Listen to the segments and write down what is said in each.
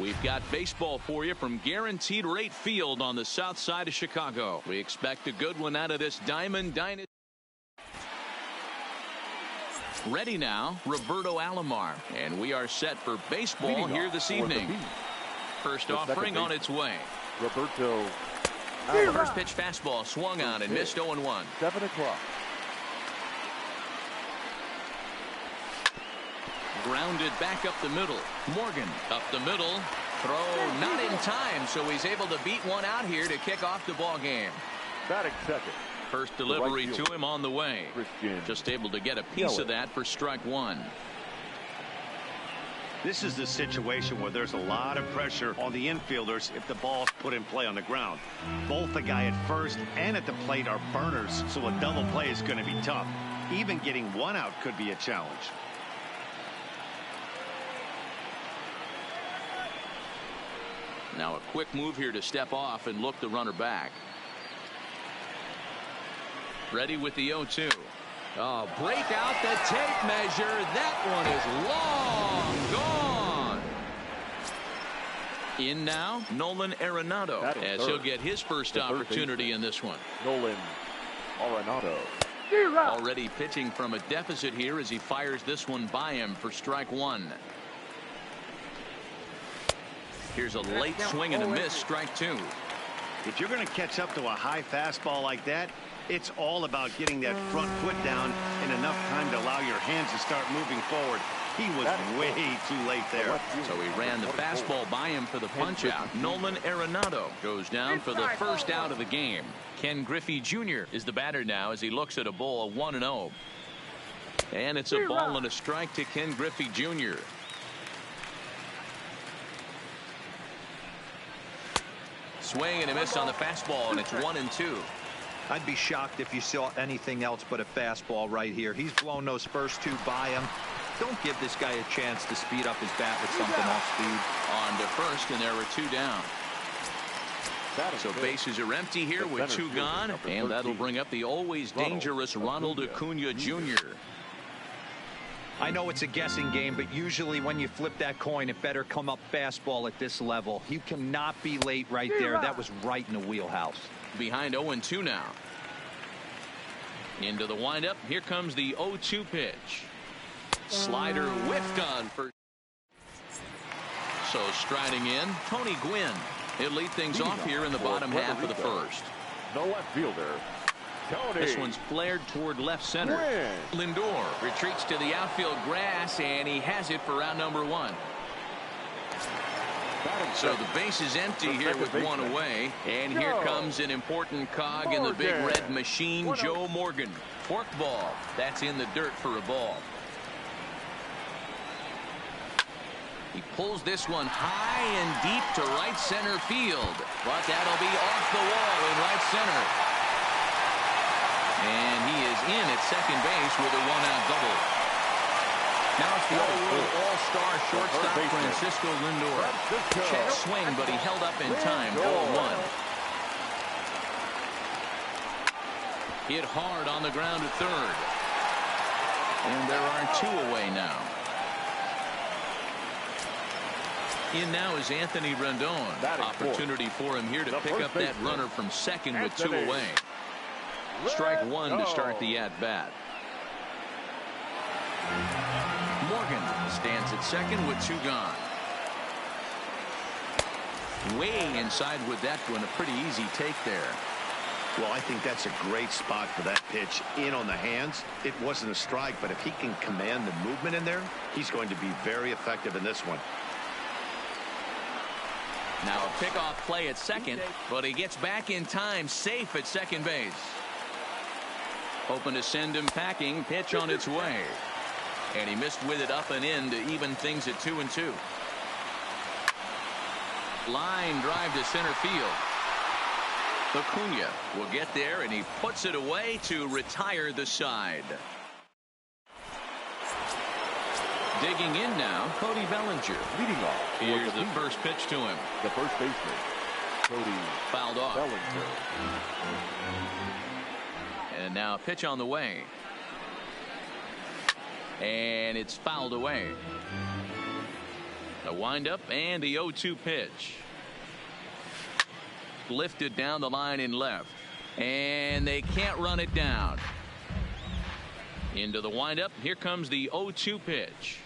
We've got baseball for you from Guaranteed Rate Field on the south side of Chicago. We expect a good one out of this Diamond Dynasty. Ready now, Roberto Alomar, and we are set for baseball here this evening. First offering on its way. Roberto Alomar. First pitch fastball swung on and missed 0-1. 7 o'clock. Grounded back up the middle. Morgan up the middle. Throw not in time, so he's able to beat one out here to kick off the ball game. Batting second. First delivery to him on the way. Just able to get a piece of that for strike one. This is the situation where there's a lot of pressure on the infielders if the ball's put in play on the ground. Both the guy at first and at the plate are burners, so a double play is going to be tough. Even getting one out could be a challenge. Now a quick move here to step off and look the runner back. Ready with the 0-2. Oh, break out the tape measure. That one is long gone. In now, Nolan Arenado, as he'll get his first opportunity in this one. Nolan Arenado. Already pitching from a deficit here as he fires this one by him for strike one. Here's a late swing and a miss, strike two. If you're going to catch up to a high fastball like that, it's all about getting that front foot down in enough time to allow your hands to start moving forward. He was way too late there. So he ran the fastball by him for the punch out. Nolan Arenado goes down for the first out of the game. Ken Griffey Jr. is the batter now as he looks at a ball 1-0. And it's a ball and a strike to Ken Griffey Jr. Swing and a miss on the fastball, and it's 1-2. I'd be shocked if you saw anything else but a fastball right here. He's blown those first two by him. Don't give this guy a chance to speed up his bat with something off speed. On to first, and there were two down. So bases are empty here with two gone, and that'll bring up the always dangerous Ronald Acuna Jr. I know it's a guessing game, but usually when you flip that coin, it better come up fastball at this level. You cannot be late right there. That was right in the wheelhouse. Behind 0-2 now. Into the windup. Here comes the 0-2 pitch. Slider whiffed on for. So striding in, Tony Gwynn. He'll lead things off here in the bottom half of the first. The left fielder. Tony. This one's flared toward left center. Lindor retreats to the outfield grass, and he has it for round number one. So the base is empty here with one away, and here comes an important cog in the big red machine, Joe Morgan. Fork ball. That's in the dirt for a ball. He pulls this one high and deep to right center field, but that'll be off the wall in right center. And he is in at second base with a one-out double. Now it's the all-world all-star shortstop Francisco Lindor. Check swing, but he held up in time. 0-1. Hit hard on the ground at third. And there are two away now. In now is Anthony Rendon. Opportunity for him here to pick up that runner from second with two away. Strike one to start the at-bat. Morgan stands at second with two gone. Way inside with that one. A pretty easy take there. Well, I think that's a great spot for that pitch in on the hands. It wasn't a strike, but if he can command the movement in there, he's going to be very effective in this one. Now a pickoff play at second, but he gets back in time, safe at second base. Hoping to send him packing. Pitch on its way. And he missed with it up and in to even things at 2-2. Line drive to center field. Acuna will get there, and he puts it away to retire the side. Digging in now, Cody Bellinger. Leading off. Here's the first pitch to him. The first baseman, Cody fouled off. Bellinger. And now a pitch on the way. And it's fouled away. A windup and the 0-2 pitch. Lifted down the line in left. And they can't run it down. Into the windup. Here comes the 0-2 pitch.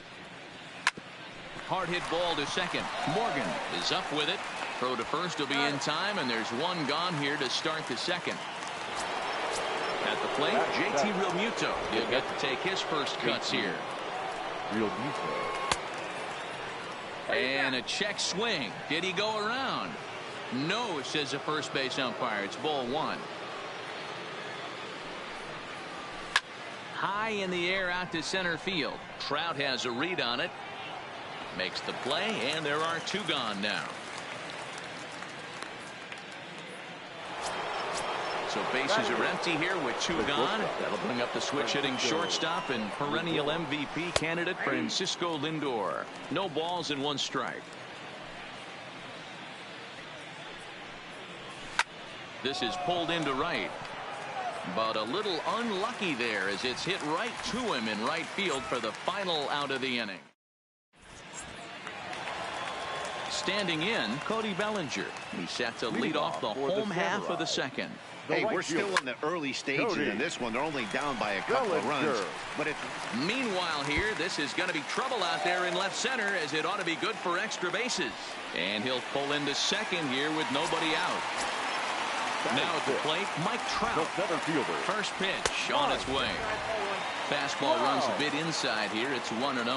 Hard hit ball to second. Morgan is up with it. Throw to first will be in time, and there's one gone here to start the second. At the plate, JT Realmuto. He'll get to take his first cuts here. Realmuto. And a check swing. Did he go around? No, says the first base umpire. It's ball one. High in the air out to center field. Trout has a read on it. Makes the play, and there are two gone now. So bases are empty here with two gone. That'll bring up the switch-hitting shortstop and perennial MVP candidate Francisco Lindor. No balls and one strike. This is pulled into right. But a little unlucky there as it's hit right to him in right field for the final out of the inning. Standing in, Cody Bellinger. He's set to lead off the home half of the second. Hey, we're still in the early stages in this one. They're only down by a couple of runs. But meanwhile here, this is going to be trouble out there in left center as it ought to be good for extra bases. And he'll pull into second here with nobody out. Now at the plate, Mike Trout. First pitch on its way. Fastball runs a bit inside here. It's 1-0.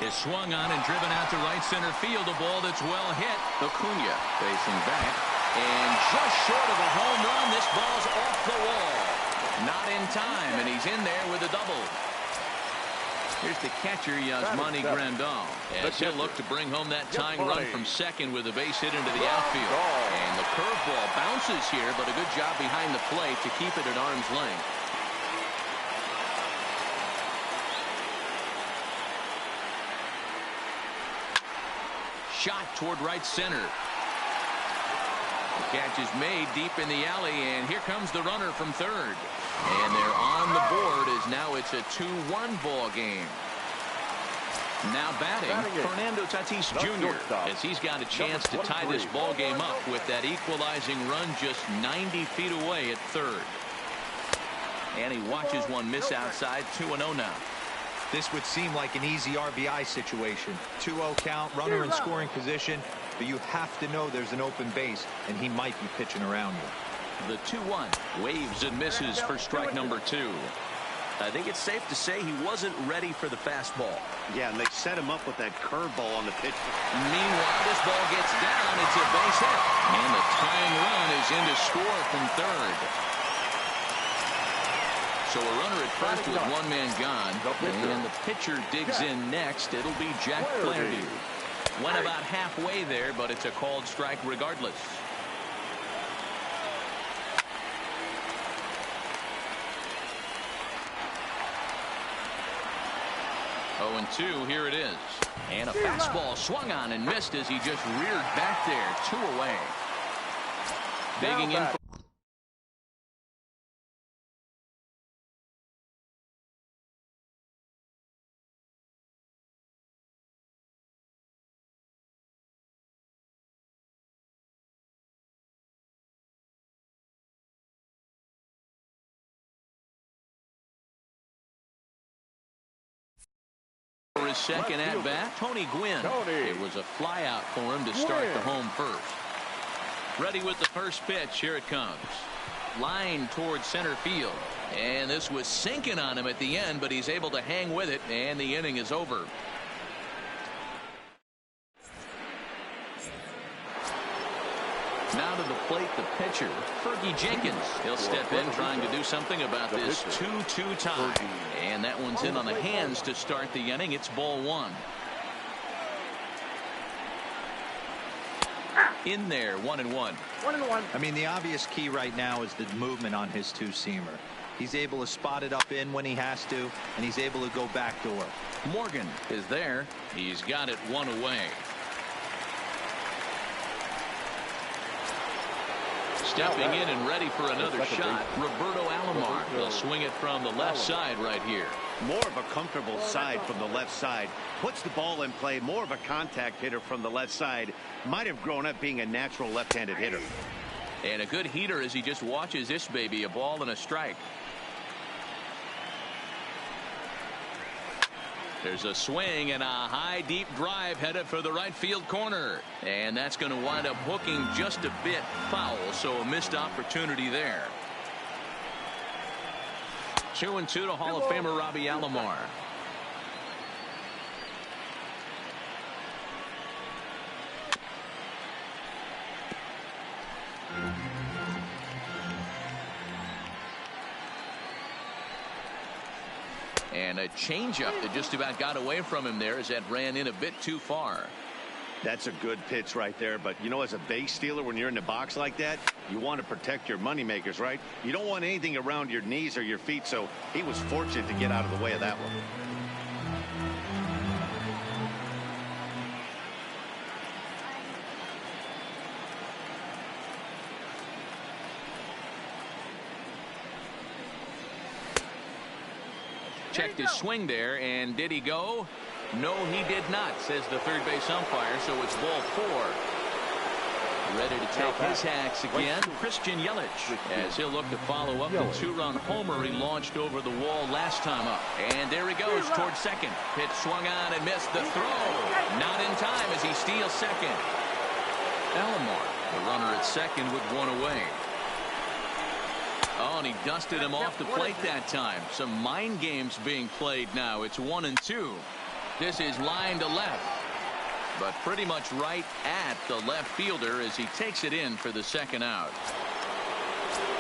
Is swung on and driven out to right center field. A ball that's well hit. Acuna facing back. And just short of a home run, this ball's off the wall. Not in time, and he's in there with a double. Here's the catcher, Yasmani Grandal. As he'll look to bring home that tying run from second with a base hit into the outfield. And the curveball bounces here, but a good job behind the plate to keep it at arm's length. Shot toward right center. The catch is made deep in the alley, and here comes the runner from third. And they're on the board as now it's a 2-1 ball game. Now batting, Fernando Tatis Jr. as he's got a chance to tie this ball game up with that equalizing run just 90 feet away at third. And he watches one miss outside. 2-0 now. This would seem like an easy RBI situation. 2-0 count, runner in scoring position, but you have to know there's an open base, and he might be pitching around you. The 2-1 waves and misses for strike number 2. I think it's safe to say he wasn't ready for the fastball. Yeah, and they set him up with that curveball on the pitch. Meanwhile, this ball gets down. It's a base hit. And the tying run is in to score from third. So a runner at first with one man gone. And the pitcher digs in next. It'll be Jack Flaherty. Went about halfway there, but it's a called strike regardless. 0-2, here it is. And a fastball swung on and missed as he just reared back there. 2 away. Digging in. For his second at bat, Tony Gwynn. It was a fly out for him to start the home first. Ready with the first pitch. Here it comes. Line towards center field. And this was sinking on him at the end, but he's able to hang with it, and the inning is over. Now to the plate, the pitcher, Fergie Jenkins. He'll step in trying to do something about this 2-2 tie. And that one's in on the hands to start the inning. It's ball 1. In there, 1-1. I mean, the obvious key right now is the movement on his two-seamer. He's able to spot it up in when he has to, and he's able to go backdoor. Morgan is there. He's got it 1 away. Stepping in and ready for another shot, Roberto Alomar. He'll swing it from the left side right here. More of a comfortable side from the left side. Puts the ball in play. More of a contact hitter from the left side. Might have grown up being a natural left-handed hitter. And a good heater as he just watches this baby. A ball and a strike. There's a swing and a high deep drive headed for the right field corner. And that's going to wind up hooking just a bit foul. So a missed opportunity there. 2-2 to Hall of Famer Robbie Alomar. And a changeup that just about got away from him there as that ran in a bit too far. That's a good pitch right there. But, you know, as a base stealer, when you're in the box like that, you want to protect your moneymakers, right? You don't want anything around your knees or your feet. So he was fortunate to get out of the way of that one. Checked his swing there, and did he go? No, he did not, says the third base umpire, so it's ball 4. Ready to take his hacks again, Christian Yelich, as he'll look to follow up the 2-run homer he launched over the wall last time up. And there he goes towards second. Pitch swung on and missed the throw. Not in time as he steals second. Alomar, the runner at second with one away. Oh, and he dusted him off the plate that time. Some mind games being played now. It's 1-2. This is line to left, but pretty much right at the left fielder as he takes it in for the second out.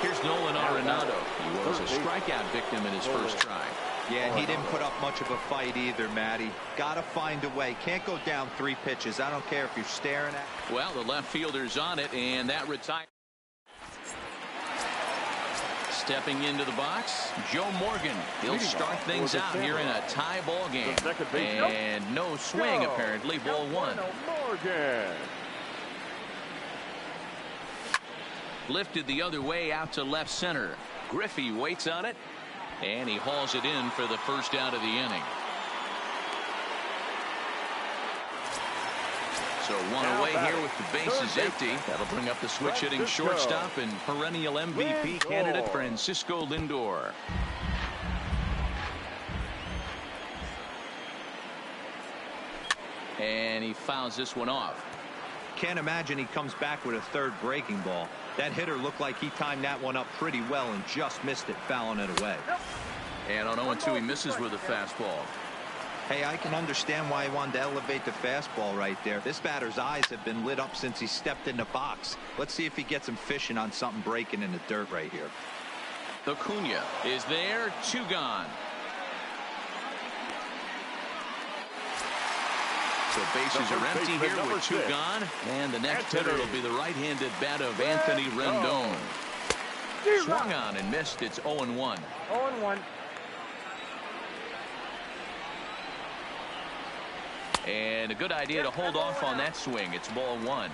Here's Nolan Arenado. He was a strikeout victim in his first try. Yeah, and he didn't put up much of a fight either, Matty. Gotta find a way. Can't go down 3 pitches. I don't care if you're staring at. Well, the left fielder's on it, and that retires. Stepping into the box, Joe Morgan. He'll start things out here in a tie ball game. And no swing, apparently. Ball 1. Lifted the other way out to left center. Griffey waits on it, and he hauls it in for the first out of the inning. So one away here with the bases empty. That'll bring up the switch hitting shortstop and perennial MVP candidate Francisco Lindor. And he fouls this one off. Can't imagine he comes back with a third breaking ball. That hitter looked like he timed that one up pretty well and just missed it, fouling it away. And on 0-2 he misses with a fastball. Hey, I can understand why he wanted to elevate the fastball right there. This batter's eyes have been lit up since he stepped in the box. Let's see if he gets him fishing on something breaking in the dirt right here. Acuna is there, 2 gone. So bases are empty here with 2 gone. And the next hitter will be the right-handed bat of Anthony Rendon. Swung on and missed. It's 0-1. 0-1. And a good idea to hold off on that swing. It's ball 1.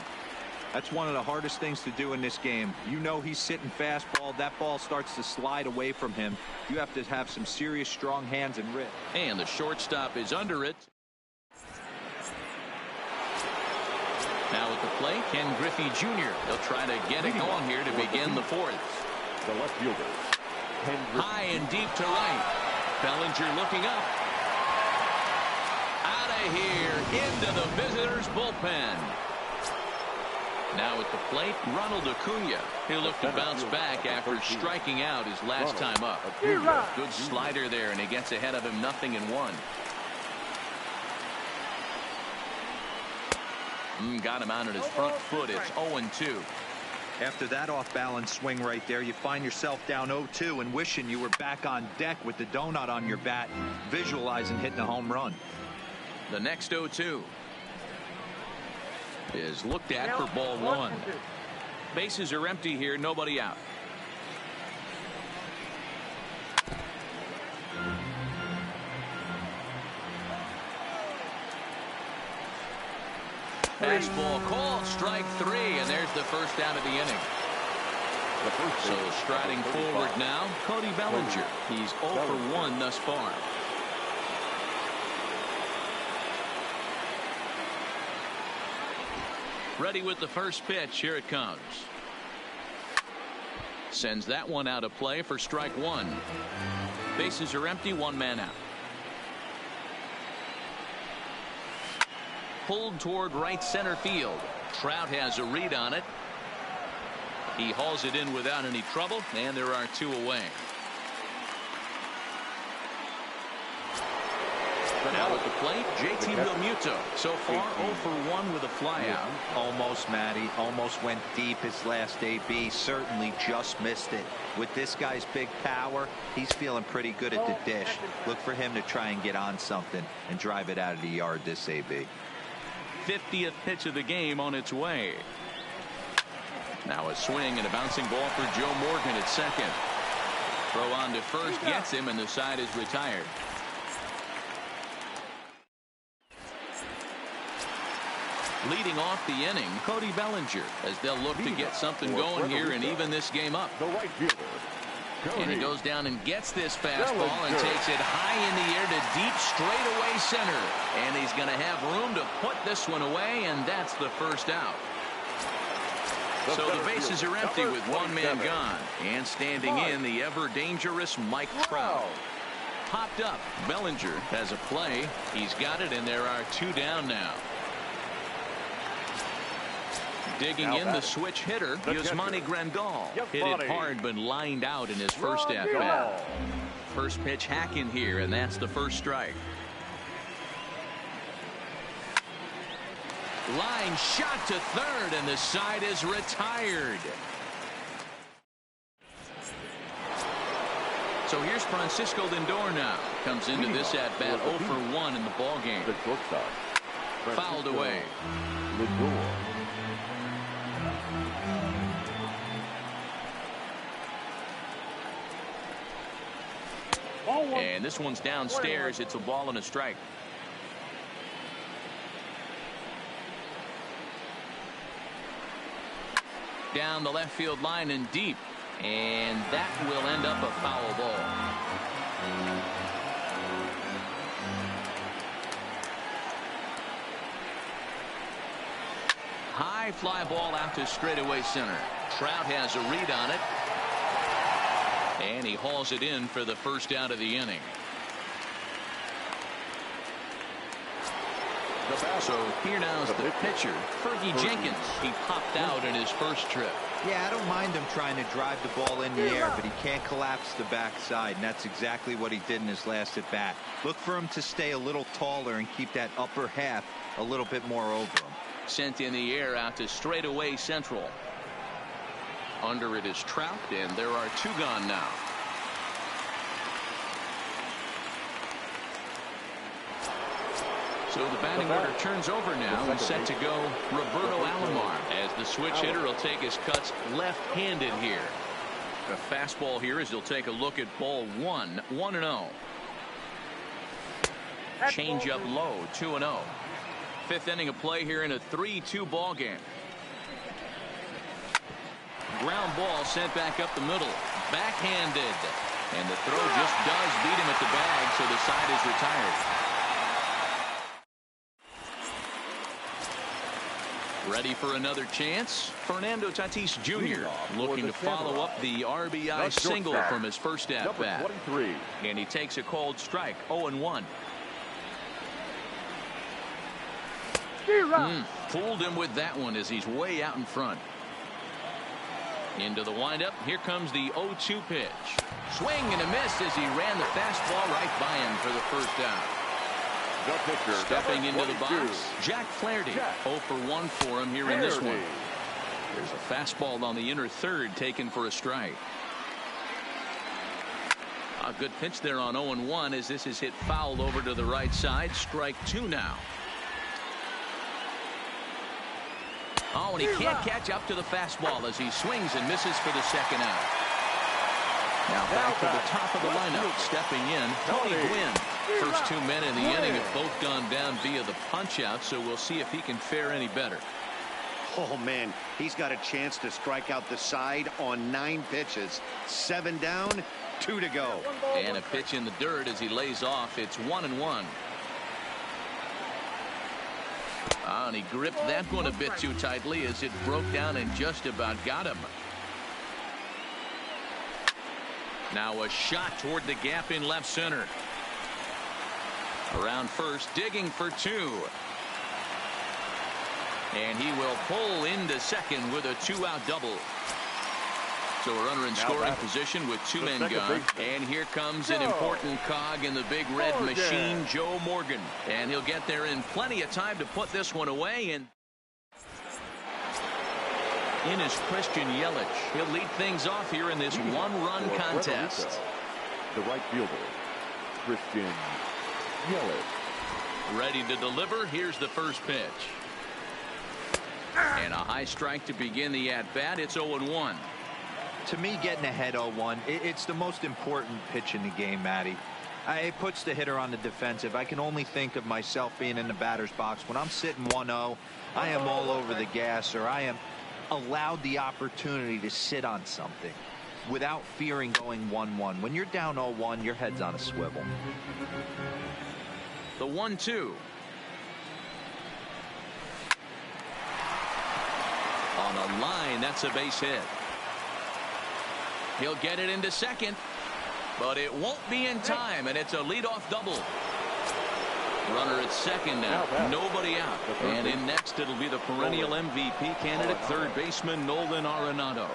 That's one of the hardest things to do in this game. You know he's sitting fastball. That ball starts to slide away from him. You have to have some serious strong hands and wrist. And the shortstop is under it. Now at the plate, Ken Griffey Jr. He'll try to get it going here to begin the 4th. The left fielder. High and deep to right. Bellinger looking up. Out of here into the visitors' bullpen. Now at the plate, Ronald Acuna. He'll look to bounce back after striking out his last time up. Good slider there, and he gets ahead of him 0-1. Got him out on his front foot. It's 0-2. After that off-balance swing right there, you find yourself down 0-2 and wishing you were back on deck with the donut on your bat, visualizing hitting a home run. The next 0-2 is looked at for ball 1. Bases are empty here, nobody out. Fastball called, strike 3, and there's the first out of the inning. So striding forward now, Cody Bellinger. He's 0 for 1 thus far. Ready with the first pitch. Here it comes. Sends that one out of play for strike one. Bases are empty, one man out. Pulled toward right center field. Trout has a read on it. He hauls it in without any trouble, and there are two away. Now at the plate, JT Realmuto. So far 0 for 1 with a flyout. Almost, Matty. Almost went deep his last AB. Certainly just missed it. With this guy's big power, he's feeling pretty good at the dish. Look for him to try and get on something and drive it out of the yard this AB. 50th pitch of the game on its way. Now a swing and a bouncing ball for Joe Morgan at second. Throw on to first gets him, and the side is retired. Leading off the inning, Cody Bellinger, as they'll look to get something going here and even this game up. The right fielder. And he goes down and gets this fastball and takes it high in the air to deep straightaway center. And he's going to have room to put this one away, and that's the first out. So the bases are empty with one man gone. And standing in, the ever-dangerous Mike Trout. Popped up. Bellinger has a play. He's got it, and there are two down now. Digging in the switch hitter, Yasmani Grandal. Hit it hard, but lined out in his first at-bat. First pitch hack in here, and that's the first strike. Line shot to third, and the side is retired. So here's Francisco Lindor now. Comes into this at-bat 0 for 1 in the ballgame. The shortstop. Fouled away. Lindor. And this one's downstairs. It's a ball and a strike. Down the left field line and deep. And that will end up a foul ball. High fly ball out to straightaway center. Trout has a read on it. And he hauls it in for the first out of the inning. So here now is the pitcher, Fergie Jenkins. He popped out in his first trip. Yeah, I don't mind him trying to drive the ball in the air, but he can't collapse the backside, and that's exactly what he did in his last at bat. Look for him to stay a little taller and keep that upper half a little bit more over him. Sent in the air out to straightaway central. Under it is Trout, and there are two gone now. So the batting order turns over now and set to go Roberto Alomar, as the switch hitter will take his cuts left-handed here. The fastball here as he'll take a look at ball one, 1-0. Change up low, 2-0. Fifth inning of play here in a 3-2 ball game. Ground ball sent back up the middle. Backhanded. And the throw just does beat him at the bag, so the side is retired. Ready for another chance? Fernando Tatis Jr. looking to follow up the RBI single from his first at-bat. And he takes a called strike, 0-1. Fooled him with that one as he's way out in front. Into the windup. Here comes the 0-2 pitch. Swing and a miss as he ran the fastball right by him for the first out. Stepping into the box, Jack Flaherty. 0 for 1 for him here in this one. There's a fastball on the inner third taken for a strike. A good pitch there on 0-1 as this is hit fouled over to the right side. Strike 2 now. Oh, and he can't catch up to the fastball as he swings and misses for the second out. Now back to the top of the lineup. Stepping in, Tony Gwynn. First 2 men in the inning have both gone down via the punch out, so we'll see if he can fare any better. Oh, man, he's got a chance to strike out the side on 9 pitches. 7 down, 2 to go. And a pitch in the dirt as he lays off. It's 1-1. And he gripped that one a bit too tightly as it broke down and just about got him. Now a shot toward the gap in left center. Around first, digging for two. And he will pull into second with a two-out double. So a runner in scoring position with two men gone. And here comes an important cog in the big red machine, Joe Morgan. And he'll get there in plenty of time to put this one away. And in is Christian Yelich. He'll lead things off here in this one-run contest. The right fielder, Christian Yelich. Ready to deliver. Here's the first pitch. And a high strike to begin the at-bat. It's 0-1. To me, getting ahead 0-1, it's the most important pitch in the game, Matty. It puts the hitter on the defensive. I can only think of myself being in the batter's box. When I'm sitting 1-0, I am all over the gas, or I am allowed the opportunity to sit on something without fearing going 1-1. When you're down 0-1, your head's on a swivel. The 1-2. On a line, that's a base hit. He'll get it into second, but it won't be in time, and it's a leadoff double. Runner at second now, nobody out. And in next, it'll be the perennial MVP candidate, third baseman Nolan Arenado.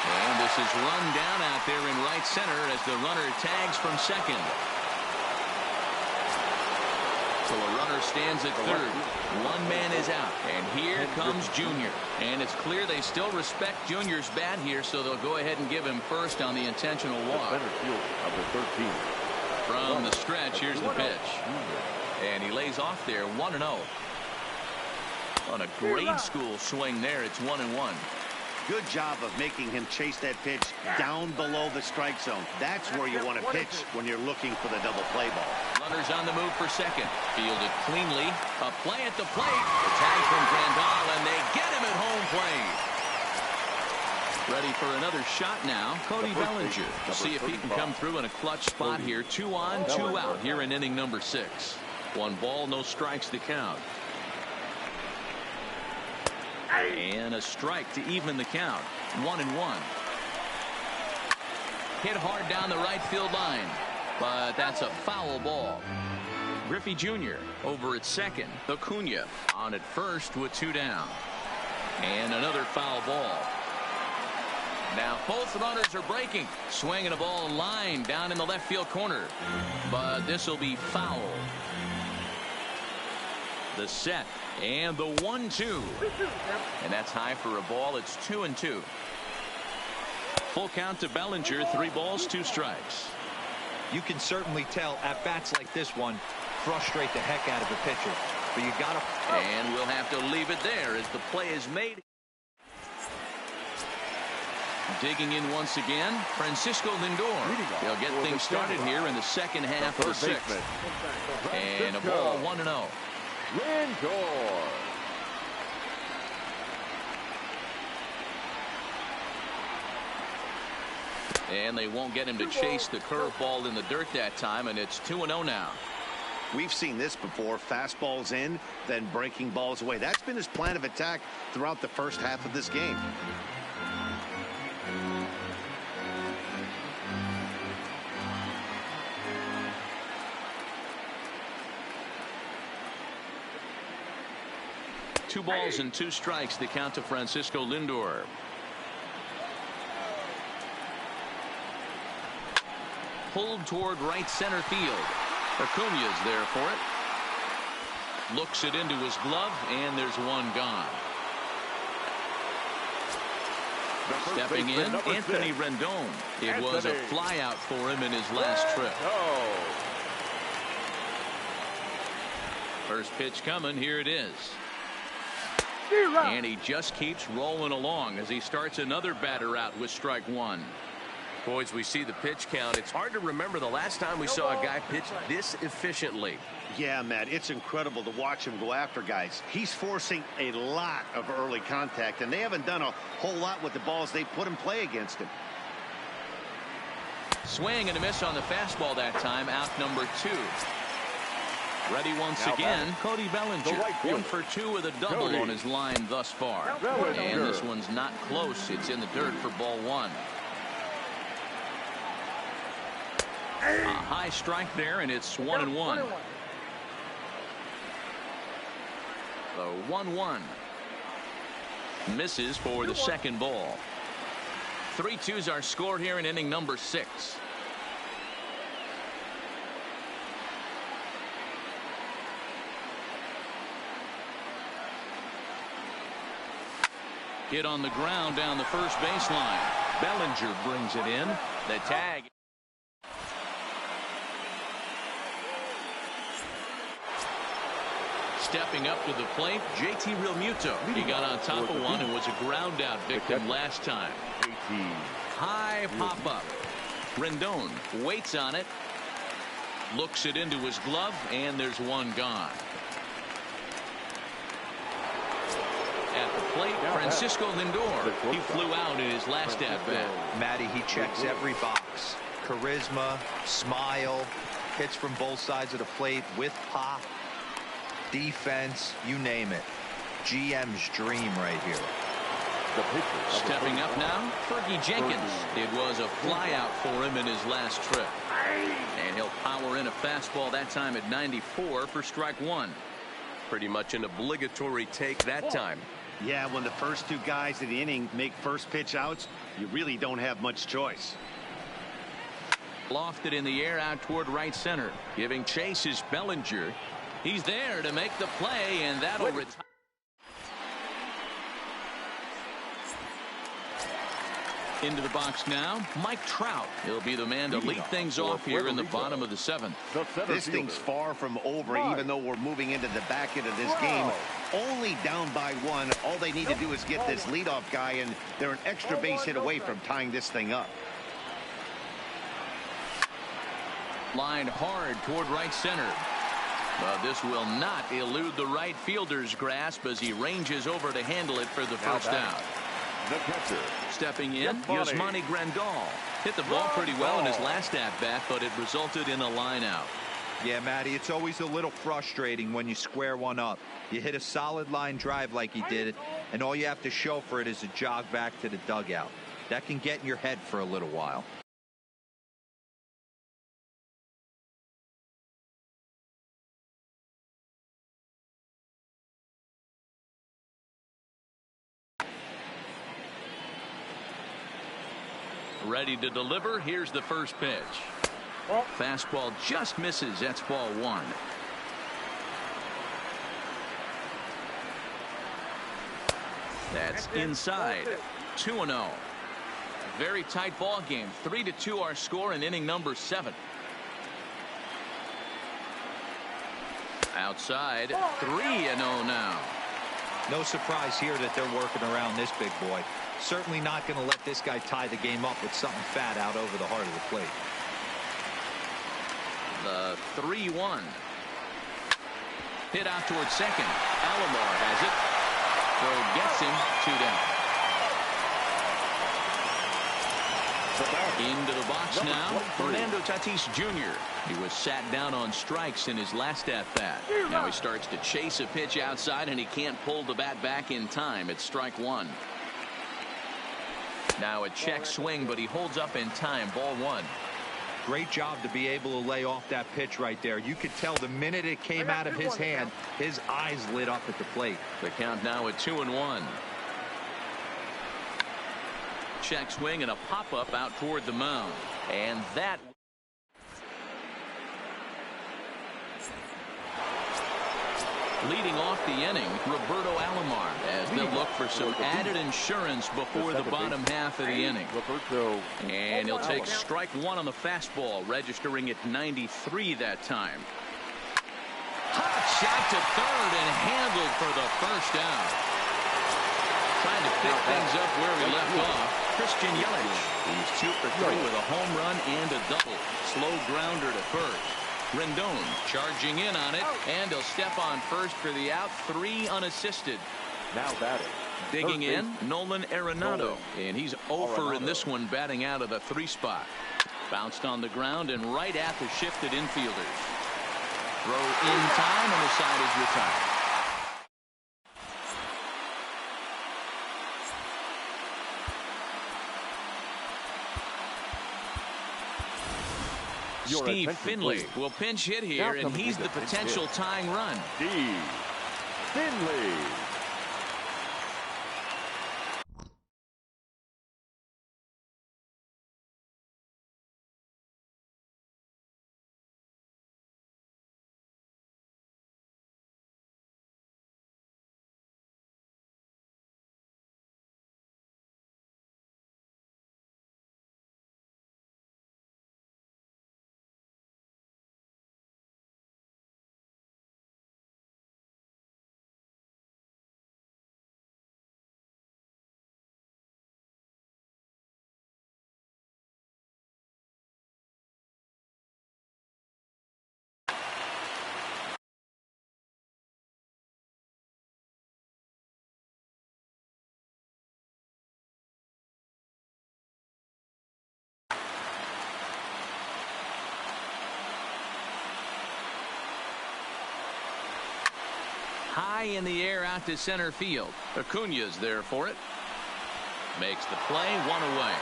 And this is run down out there in right center as the runner tags from second. So a runner stands at third. One man is out. And here comes Junior. And it's clear they still respect Junior's bat here, so they'll go ahead and give him first on the intentional walk. From the stretch, here's the pitch. And he lays off there, 1-0. On a grade school swing there, it's 1-1. Good job of making him chase that pitch down below the strike zone. That's where you want to pitch when you're looking for the double play ball. Runners on the move for second. Fielded cleanly. A play at the plate. A tag from Grandal, and they get him at home plate. Ready for another shot now, Cody Bellinger. To see if he can come through in a clutch spot here. 2 on, 2 out here in inning number 6. 1 ball, no strikes to count. And a strike to even the count. 1-1. Hit hard down the right field line, but that's a foul ball. Griffey Jr. over at second. Acuna on at first with 2 down. And another foul ball. Now both runners are breaking. Swinging a ball line down in the left field corner. But this will be foul. The set and the 1-2. And that's high for a ball. It's 2-2. Full count to Bellinger. 3 balls, 2 strikes. You can certainly tell at bats like this one frustrate the heck out of the pitcher. But you got to. And we'll have to leave it there as the play is made. Digging in once again, Francisco Lindor. He'll get things started here in the second half of the 6th. And a ball, 1-0. Lindor. And they won't get him to chase the curveball in the dirt that time, and it's 2-0 now. We've seen this before. Fastballs in, then breaking balls away. That's been his plan of attack throughout the first half of this game. Two balls and 2 strikes to count to Francisco Lindor. Pulled toward right center field. Acuna's there for it. Looks it into his glove, and there's 1 gone. Stepping in, Anthony Rendon. It was a flyout for him in his last trip. First pitch coming. Here it is. And he just keeps rolling along as he starts another batter out with strike 1. Boys, we see the pitch count. It's hard to remember the last time we saw a guy pitch this efficiently. Yeah, Matt, it's incredible to watch him go after guys. He's forcing a lot of early contact, and they haven't done a whole lot with the balls they put in play against him. Swing and a miss on the fastball that time. Out number 2. Ready once again, Cody Bellinger. 1 for 2 with a double on his line thus far. And this one's not close. It's in the dirt for ball 1. A high strike there, and it's 1-1. The 1-1. Misses for the second ball. 3-2's our score here in inning number 6. Hit on the ground down the first baseline. Bellinger brings it in. The tag. Stepping up to the plate, JT Realmuto. He got on top of one and was a ground out victim last time. High pop up. Rendon waits on it. Looks it into his glove, and there's one gone. At the plate, Francisco Lindor. He flew out in his last at-bat. Matty, he checks every box. Charisma, smile, hits from both sides of the plate with pop, defense, you name it. GM's dream right here. Stepping up now, Fergie Jenkins. It was a flyout for him in his last trip. And he'll power in a fastball that time at 94 for strike 1. Pretty much an obligatory take that time. Yeah, when the first 2 guys in the inning make first pitch outs, you really don't have much choice. Lofted in the air out toward right center. Giving chase is Bellinger. He's there to make the play, and that'll retire. Into the box now, Mike Trout. He'll be the man to lead things off here in the bottom of the 7th. This thing's far from over, even though we're moving into the back end of this game. Only down by 1. All they need to do is get this leadoff guy, and they're an extra base hit away from tying this thing up. Lined hard toward right center. But this will not elude the right fielder's grasp as he ranges over to handle it for the first out. The catcher. Stepping in, Yasmani Grandal. Hit the ball pretty well in his last at-bat, but it resulted in a line out. Yeah, Matty, it's always a little frustrating when you square one up. You hit a solid line drive like he did, and all you have to show for it is a jog back to the dugout. That can get in your head for a little while. Ready to deliver. Here's the first pitch. Fastball just misses. That's ball 1. That's inside. 2-0. Very tight ball game. 3-2 our score in inning number 7. Outside. 3-0 now. No surprise here that they're working around this big boy. Certainly not going to let this guy tie the game up with something fat out over the heart of the plate. The 3-1. Hit out towards second. Alomar has it. Throw gets him. 2 down. Into the box now, Fernando Tatis Jr. He was sat down on strikes in his last at-bat. Now he starts to chase a pitch outside, and he can't pull the bat back in time. It's strike 1. Now a check swing, but he holds up in time. Ball 1. Great job to be able to lay off that pitch right there. You could tell the minute it came out of his hand, his eyes lit up at the plate. The count now at 2-1. Check swing and a pop-up out toward the mound. And that... Leading off the inning, Roberto Alomar, as they'll look for some added insurance before the bottom half of the inning. And he'll take strike 1 on the fastball, registering at 93 that time. Hot shot to third and handled for the first out. Trying to pick things up where we left off. Christian Yelich. He's 2 for 3 with a home run and a double. Slow grounder to first. Rendon charging in on it, and he'll step on first for the out. 3 unassisted. Now batting. Digging in, Nolan Arenado, and he's 0 for in this one, batting out of the 3 spot. Bounced on the ground and right at the shifted infielders. Throw in time, and the side is retired. Steve Finley will pinch hit here, and he's the potential tying run. Steve Finley. High in the air out to center field. Acuna's there for it. Makes the play, one away.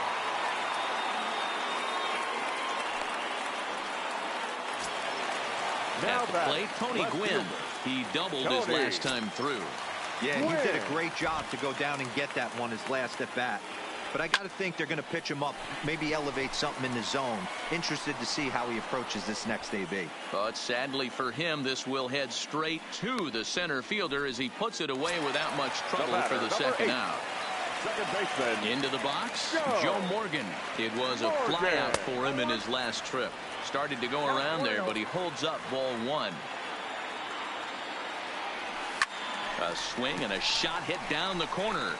At the plate, Tony Gwynn. He doubled his last time through. Yeah, he did a great job to go down and get that one his last at bat. But I got to think they're going to pitch him up, maybe elevate something in the zone. Interested to see how he approaches this next AB. But sadly for him, this will head straight to the center fielder as he puts it away without much trouble for the second out. Second baseman. Into the box, Joe Morgan. It was a fly out for him in his last trip. Started to go around there, but he holds up ball one. A swing and a shot hit down the corner.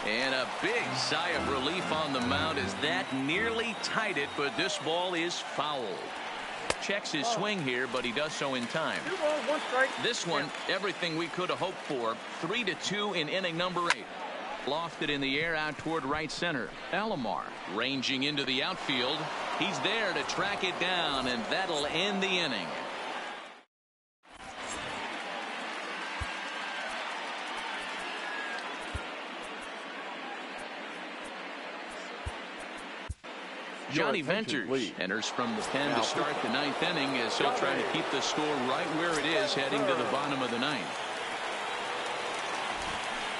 And a big sigh of relief on the mound as that nearly tied it, but this ball is fouled. Checks his swing here, but he does so in time. 2 balls, 1 strike. This one, everything we could have hoped for. 3-2 in inning number 8. Lofted in the air out toward right center. Alomar ranging into the outfield. He's there to track it down, and that'll end the inning. Johnny Venters enters from the pen to start the 9th inning as he'll try to keep the score right where it is heading to the bottom of the 9th.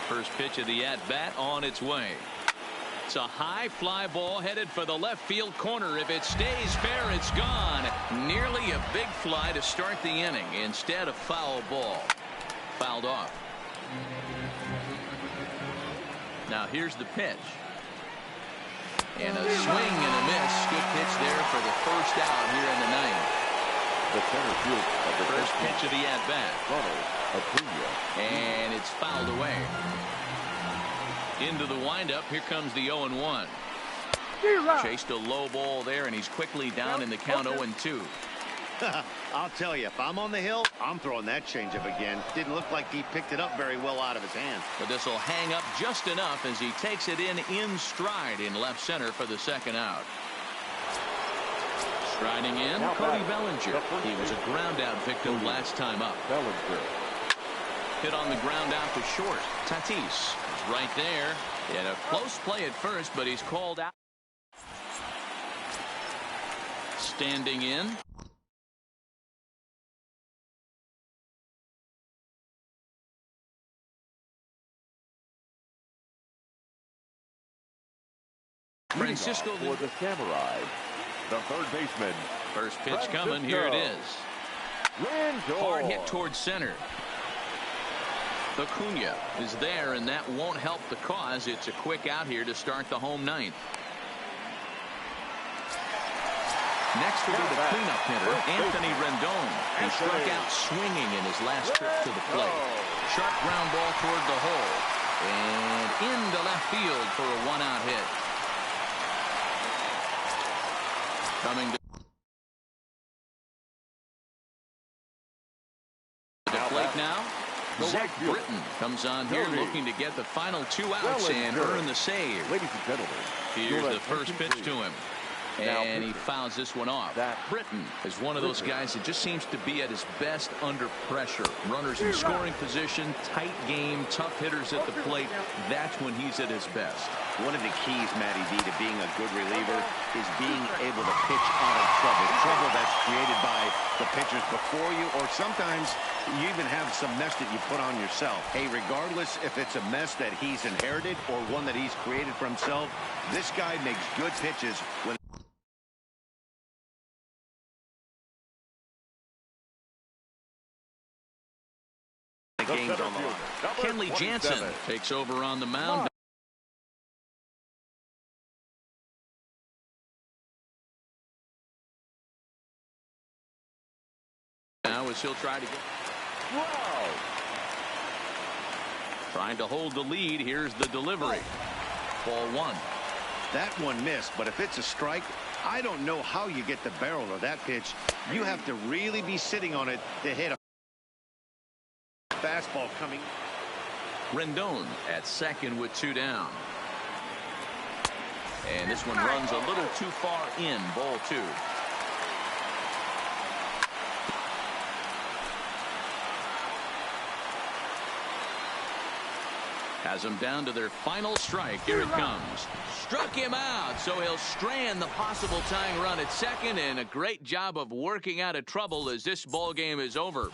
First pitch of the at-bat on its way. It's a high fly ball headed for the left field corner. If it stays fair, it's gone. Nearly a big fly to start the inning. Instead, a foul ball. Fouled off. Now here's the pitch. And a swing and a miss. Good pitch there for the first out here in the 9th. The center field of the first pitch of the at-bat. And it's fouled away. Into the windup. Here comes the 0-1. Chased a low ball there, and he's quickly down in the count 0-2. I'll tell you, if I'm on the hill, I'm throwing that changeup again. Didn't look like he picked it up very well out of his hand. But this will hang up just enough as he takes it in stride in left center for the second out. Striding in, Cody Bellinger. He was a ground out victim last time up. Hit on the ground out to short. Tatis is right there. In a close play at first, but he's called out. Standing in. Francisco for the Samurai, the third baseman. First pitch coming. Here it is. Hard hit towards center. Acuna is there, and that won't help the cause. It's a quick out here to start the home 9th. Next will be the cleanup hitter, Anthony Rendon. He struck out swinging in his last trip to the plate. Sharp ground ball toward the hole. And into left field for a 1-out hit. Coming to the plate now. Zach Britton comes on here looking to get the final 2 outs and earn the save. Ladies and gentlemen, here's the first pitch to him. And he fouls this one off. Britton is one of those guys that just seems to be at his best under pressure. Runners in scoring position, tight game, tough hitters at the plate. That's when he's at his best. One of the keys, Matty B, to being a good reliever is being able to pitch out of trouble that's created by the pitchers before you, or sometimes you even have some mess that you put on yourself. Hey, regardless if it's a mess that he's inherited or one that he's created for himself, this guy makes good pitches when the game's on the line. Kenley Jansen takes over on the mound. Now as he'll try to get trying to hold the lead. Here's the delivery. Ball one. That one missed, but if it's a strike, I don't know how you get the barrel of that pitch. You have to really be sitting on it to hit a fastball coming. Rendon at second with 2 down. And this one runs a little too far in. Ball 2. Has them down to their final strike. Here it comes. Struck him out, so he'll strand the possible tying run at second, and a great job of working out of trouble as this ball game is over.